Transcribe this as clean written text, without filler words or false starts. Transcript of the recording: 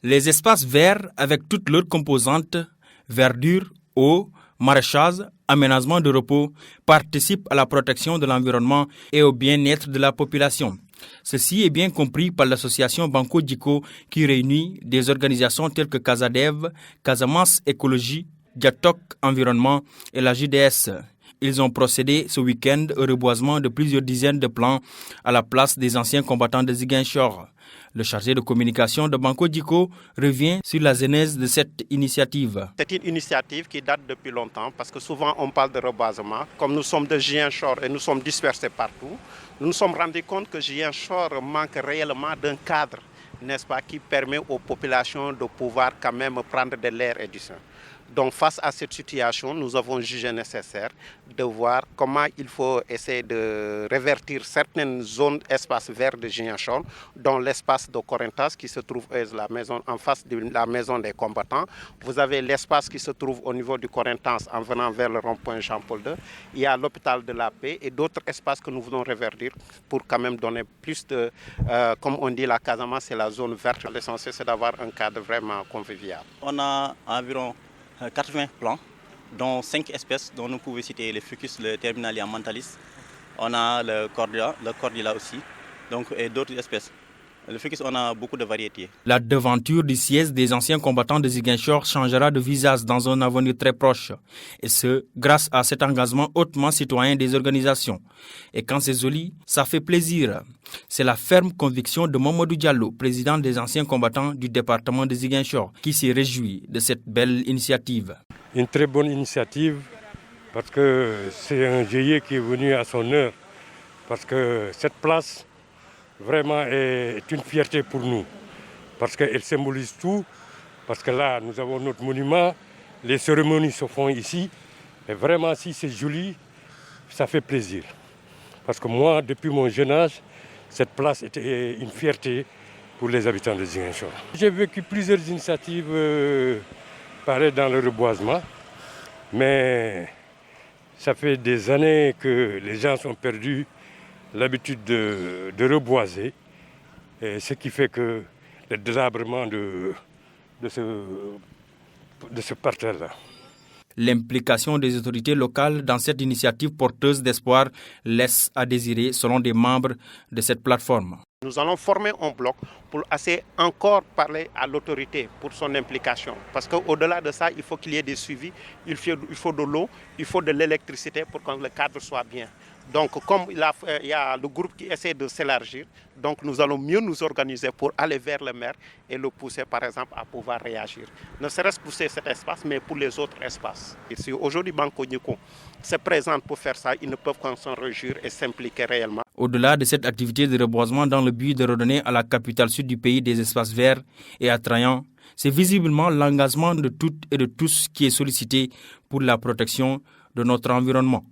Les espaces verts avec toutes leurs composantes, verdure, eau, maraîchage, aménagement de repos, participent à la protection de l'environnement et au bien-être de la population. Ceci est bien compris par l'association Banco Djiko qui réunit des organisations telles que Casadev, Casamance Écologie, Diatok Environnement et la JDS. Ils ont procédé ce week-end au reboisement de plusieurs dizaines de plants à la place des anciens combattants de Ziguinchor. Le chargé de communication de Banco Djiko revient sur la genèse de cette initiative. C'est une initiative qui date depuis longtemps parce que souvent on parle de reboisement. Comme nous sommes de Ziguinchor et nous sommes dispersés partout, nous nous sommes rendus compte que Ziguinchor manque réellement d'un cadre, n'est-ce pas, qui permet aux populations de pouvoir quand même prendre de l'air et du sein. Donc face à cette situation, nous avons jugé nécessaire de voir comment il faut essayer de révertir certaines zones espaces verts de Ziguinchor, dont l'espace de Corentas qui se trouve la maison, en face de la maison des combattants. Vous avez l'espace qui se trouve au niveau du Corentas en venant vers le rond-point Jean-Paul II. Il y a l'hôpital de la Paix et d'autres espaces que nous voulons révertir pour quand même donner plus de, comme on dit, la Casamance, c'est la zone verte. L'essentiel, c'est d'avoir un cadre vraiment convivial. On a environ 80 plants, dont 5 espèces dont nous pouvons citer le Fucus, le Terminalia mentalis. On a le Cordila aussi, donc, et d'autres espèces. Le Fucus, on a beaucoup de variétés. La devanture du siège des anciens combattants de Ziguinchor changera de visage dans un avenir très proche. Et ce, grâce à cet engagement hautement citoyen des organisations. Et quand c'est joli, ça fait plaisir. C'est la ferme conviction de Mamadou Diallo, président des anciens combattants du département de Ziguinchor, qui s'est réjoui de cette belle initiative. Une très bonne initiative parce que c'est un GIE qui est venu à son heure. Parce que cette place vraiment est une fierté pour nous, parce qu'elle symbolise tout, parce que là, nous avons notre monument, les cérémonies se font ici, et vraiment, si c'est joli, ça fait plaisir. Parce que moi, depuis mon jeune âge, cette place était une fierté pour les habitants de Ziguinchor. J'ai vécu plusieurs initiatives pareilles dans le reboisement, mais ça fait des années que les gens sont perdus l'habitude de reboiser, et ce qui fait que le délabrement de ce parterre-là. L'implication des autorités locales dans cette initiative porteuse d'espoir laisse à désirer selon des membres de cette plateforme. Nous allons former un bloc pour assez encore parler à l'autorité pour son implication. Parce qu'au-delà de ça, il faut qu'il y ait des suivis, il faut de l'eau, il faut de l'électricité pour que le cadre soit bien. Donc comme il y a le groupe qui essaie de s'élargir, donc nous allons mieux nous organiser pour aller vers le maire et le pousser par exemple à pouvoir réagir. Ne serait-ce pousser cet espace, mais pour les autres espaces. Et si aujourd'hui Banco Djiko se présente pour faire ça, ils ne peuvent qu'en s'en réjouir et s'impliquer réellement. Au-delà de cette activité de reboisement dans le but de redonner à la capitale sud du pays des espaces verts et attrayants, c'est visiblement l'engagement de toutes et de tous qui est sollicité pour la protection de notre environnement.